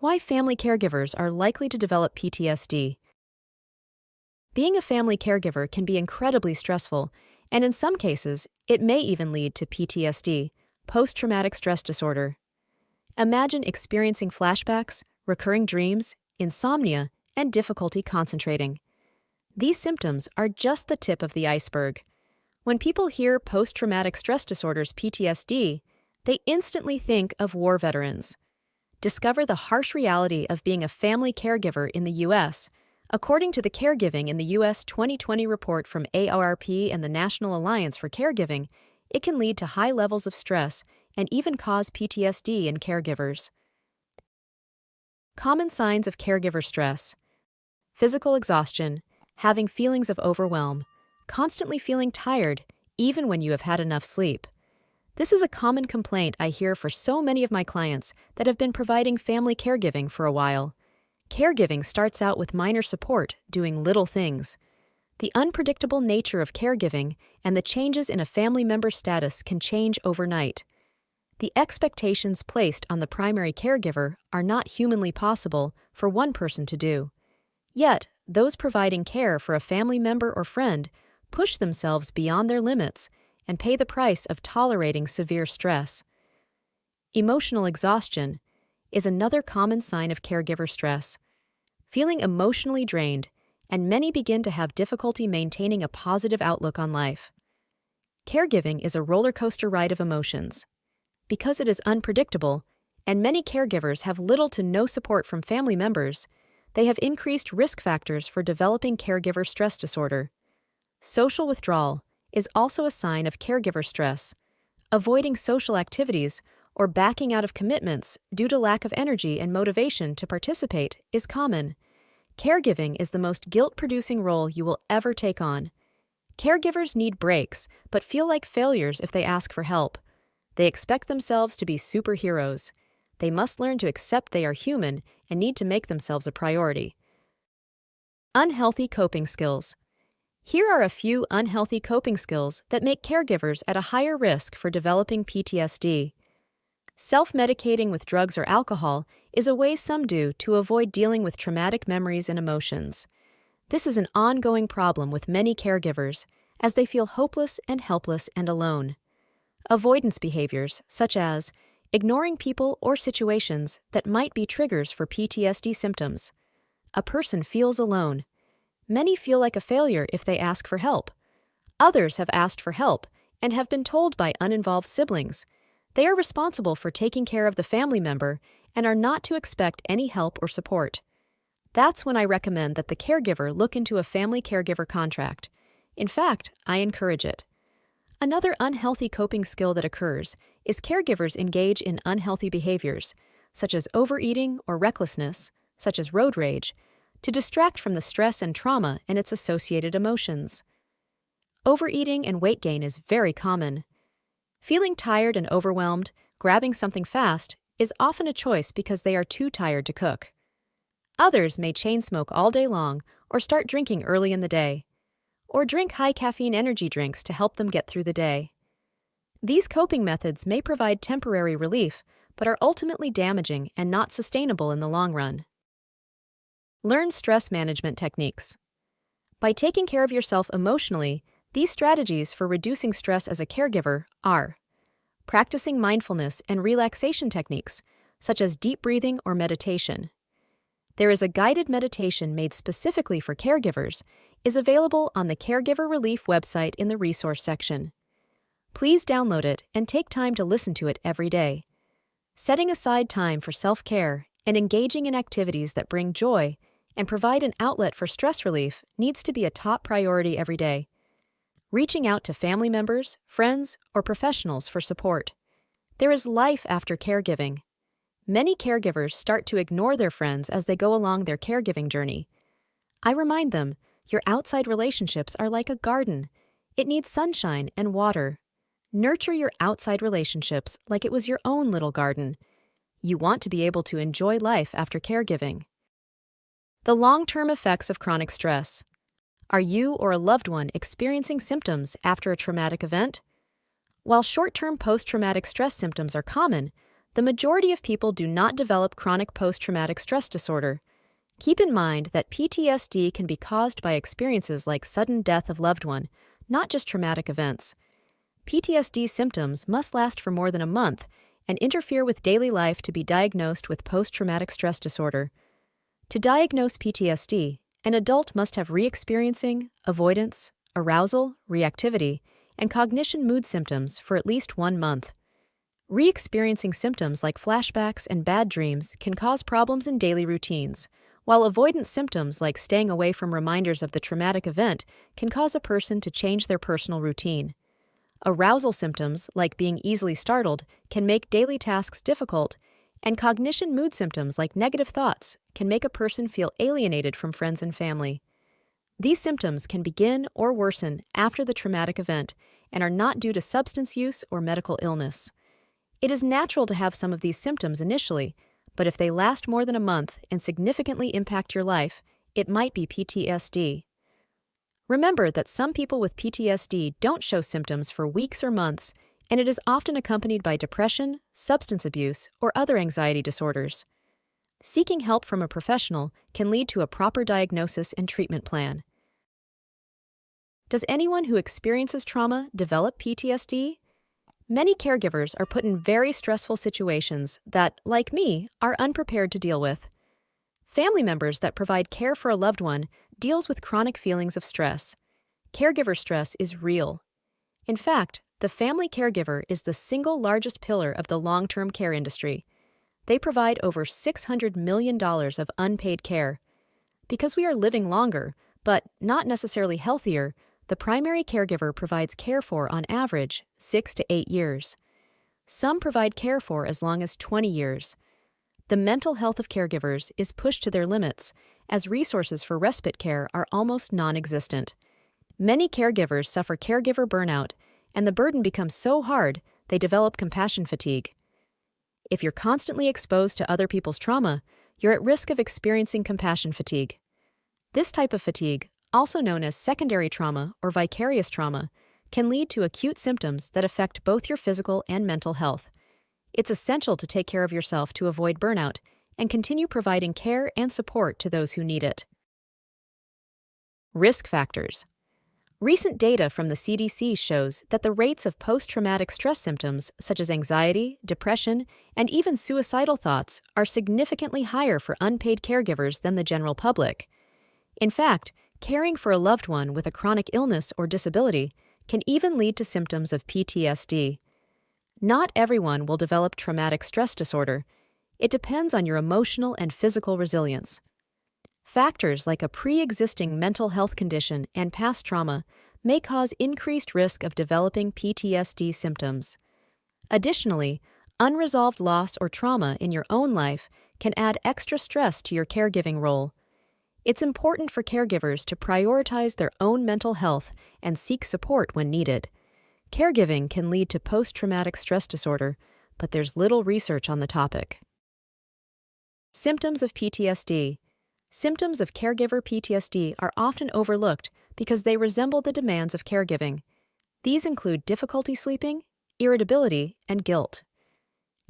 Why family caregivers are likely to develop PTSD. Being a family caregiver can be incredibly stressful, and in some cases, it may even lead to PTSD, post-traumatic stress disorder. Imagine experiencing flashbacks, recurring dreams, insomnia, and difficulty concentrating. These symptoms are just the tip of the iceberg. When people hear post-traumatic stress disorders (PTSD), they instantly think of war veterans. Discover the harsh reality of being a family caregiver in the U.S. According to the Caregiving in the U.S. 2020 report from AARP and the National Alliance for Caregiving, it can lead to high levels of stress and even cause PTSD in caregivers. Common signs of caregiver stress: physical exhaustion, having feelings of overwhelm, constantly feeling tired even when you have had enough sleep. This is a common complaint I hear for so many of my clients that have been providing family caregiving for a while. Caregiving starts out with minor support, doing little things. The unpredictable nature of caregiving and the changes in a family member's status can change overnight. The expectations placed on the primary caregiver are not humanly possible for one person to do. Yet, those providing care for a family member or friend push themselves beyond their limits and pay the price of tolerating severe stress. Emotional exhaustion is another common sign of caregiver stress. Feeling emotionally drained, and many begin to have difficulty maintaining a positive outlook on life. Caregiving is a roller coaster ride of emotions. Because it is unpredictable, and many caregivers have little to no support from family members, they have increased risk factors for developing caregiver stress disorder. Social withdrawal is also a sign of caregiver stress. Avoiding social activities or backing out of commitments due to lack of energy and motivation to participate is common. Caregiving is the most guilt-producing role you will ever take on. Caregivers need breaks, but feel like failures if they ask for help. They expect themselves to be superheroes. They must learn to accept they are human and need to make themselves a priority. Unhealthy coping skills. Here are a few unhealthy coping skills that make caregivers at a higher risk for developing PTSD. Self-medicating with drugs or alcohol is a way some do to avoid dealing with traumatic memories and emotions. This is an ongoing problem with many caregivers, as they feel hopeless and helpless and alone. Avoidance behaviors, such as ignoring people or situations that might be triggers for PTSD symptoms. A person feels alone. Many feel like a failure if they ask for help. Others have asked for help and have been told by uninvolved siblings they are responsible for taking care of the family member and are not to expect any help or support. That's when I recommend that the caregiver look into a family caregiver contract. In fact, I encourage it. Another unhealthy coping skill that occurs is caregivers engage in unhealthy behaviors, such as overeating or recklessness, such as road rage, to distract from the stress and trauma and its associated emotions. Overeating and weight gain is very common. Feeling tired and overwhelmed, grabbing something fast, is often a choice because they are too tired to cook. Others may chain smoke all day long or start drinking early in the day, or drink high-caffeine energy drinks to help them get through the day. These coping methods may provide temporary relief, but are ultimately damaging and not sustainable in the long run. Learn stress management techniques. By taking care of yourself emotionally, these strategies for reducing stress as a caregiver are practicing mindfulness and relaxation techniques, such as deep breathing or meditation. There is a guided meditation made specifically for caregivers, is available on the Caregiver Relief website in the resource section. Please download it and take time to listen to it every day. Setting aside time for self-care and engaging in activities that bring joy and provide an outlet for stress relief needs to be a top priority every day. Reaching out to family members, friends, or professionals for support. There is life after caregiving. Many caregivers start to ignore their friends as they go along their caregiving journey. I remind them, your outside relationships are like a garden. It needs sunshine and water. Nurture your outside relationships like it was your own little garden. You want to be able to enjoy life after caregiving. The long-term effects of chronic stress. Are you or a loved one experiencing symptoms after a traumatic event? While short-term post-traumatic stress symptoms are common, The majority of people do not develop chronic post-traumatic stress disorder. Keep in mind that PTSD can be caused by experiences like sudden death of loved one, not just traumatic events. PTSD symptoms must last for more than a month and interfere with daily life to be diagnosed with post-traumatic stress disorder. To diagnose PTSD, an adult must have re-experiencing, avoidance, arousal, reactivity, and cognition mood symptoms for at least 1 month. Re-experiencing symptoms like flashbacks and bad dreams can cause problems in daily routines, while avoidance symptoms like staying away from reminders of the traumatic event can cause a person to change their personal routine. Arousal symptoms, like being easily startled, can make daily tasks difficult, and cognition mood symptoms like negative thoughts can make a person feel alienated from friends and family. These symptoms can begin or worsen after the traumatic event and are not due to substance use or medical illness. It is natural to have some of these symptoms initially, but if they last more than a month and significantly impact your life, it might be PTSD. Remember that some people with PTSD don't show symptoms for weeks or months, and it is often accompanied by depression, substance abuse, or other anxiety disorders. Seeking help from a professional can lead to a proper diagnosis and treatment plan. Does anyone who experiences trauma develop PTSD? Many caregivers are put in very stressful situations that, like me, are unprepared to deal with. Family members that provide care for a loved one deals with chronic feelings of stress. Caregiver stress is real. In fact, the family caregiver is the single largest pillar of the long-term care industry. They provide over $600 million of unpaid care. Because we are living longer, but not necessarily healthier, the primary caregiver provides care for, on average, 6 to 8 years. Some provide care for as long as 20 years. The mental health of caregivers is pushed to their limits, as resources for respite care are almost non-existent. Many caregivers suffer caregiver burnout, and the burden becomes so hard they develop compassion fatigue. If you're constantly exposed to other people's trauma, you're at risk of experiencing compassion fatigue. This type of fatigue, also known as secondary trauma or vicarious trauma, can lead to acute symptoms that affect both your physical and mental health. It's essential to take care of yourself to avoid burnout and continue providing care and support to those who need it. Risk factors. Recent data from the CDC shows that the rates of post-traumatic stress symptoms such as anxiety, depression, and even suicidal thoughts are significantly higher for unpaid caregivers than the general public. In fact, caring for a loved one with a chronic illness or disability can even lead to symptoms of PTSD. Not everyone will develop traumatic stress disorder. It depends on your emotional and physical resilience. Factors like a pre-existing mental health condition and past trauma may cause increased risk of developing PTSD symptoms. Additionally, unresolved loss or trauma in your own life can add extra stress to your caregiving role. It's important for caregivers to prioritize their own mental health and seek support when needed. Caregiving can lead to post-traumatic stress disorder, but there's little research on the topic. Symptoms of PTSD. Symptoms of caregiver PTSD are often overlooked because they resemble the demands of caregiving. These include difficulty sleeping, irritability, and guilt.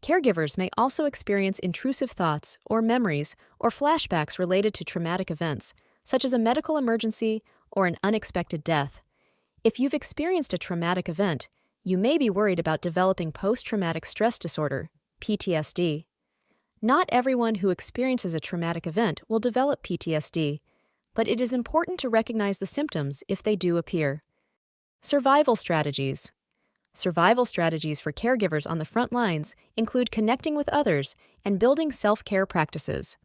Caregivers may also experience intrusive thoughts or memories or flashbacks related to traumatic events, such as a medical emergency or an unexpected death. If you've experienced a traumatic event, you may be worried about developing post-traumatic stress disorder, PTSD. Not everyone who experiences a traumatic event will develop PTSD, but it is important to recognize the symptoms if they do appear. Survival strategies. Survival strategies for caregivers on the front lines include connecting with others and building self-care practices.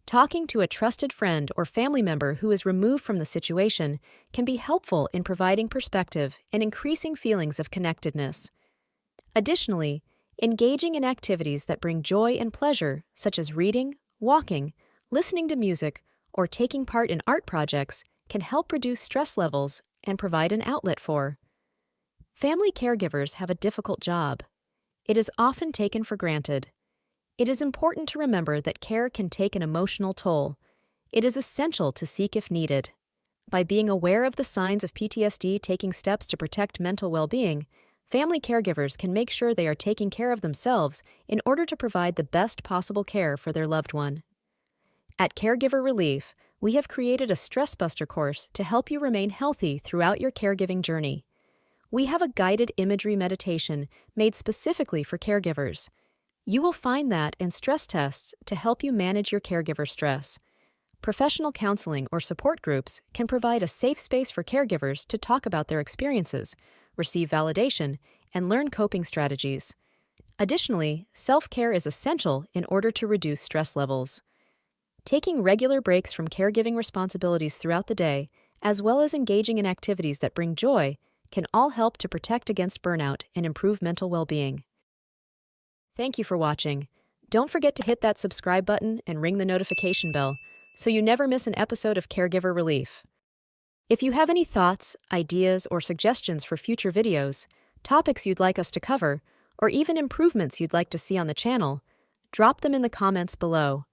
Talking to a trusted friend or family member who is removed from the situation can be helpful in providing perspective and increasing feelings of connectedness. Additionally, engaging in activities that bring joy and pleasure, such as reading, walking, listening to music, or taking part in art projects, can help reduce stress levels and provide an outlet for. Family caregivers have a difficult job. It is often taken for granted. It is important to remember that care can take an emotional toll. It is essential to seek if needed. By being aware of the signs of PTSD, taking steps to protect mental well-being, family caregivers can make sure they are taking care of themselves in order to provide the best possible care for their loved one. At Caregiver Relief, we have created a Stress Buster course to help you remain healthy throughout your caregiving journey. We have a guided imagery meditation made specifically for caregivers. You will find that and stress tests to help you manage your caregiver stress. Professional counseling or support groups can provide a safe space for caregivers to talk about their experiences, receive validation, and learn coping strategies. Additionally, self-care is essential in order to reduce stress levels. Taking regular breaks from caregiving responsibilities throughout the day, as well as engaging in activities that bring joy, can all help to protect against burnout and improve mental well-being. Thank you for watching. Don't forget to hit that subscribe button and ring the notification bell so you never miss an episode of Caregiver Relief. If you have any thoughts, ideas, or suggestions for future videos, topics you'd like us to cover, or even improvements you'd like to see on the channel, drop them in the comments below.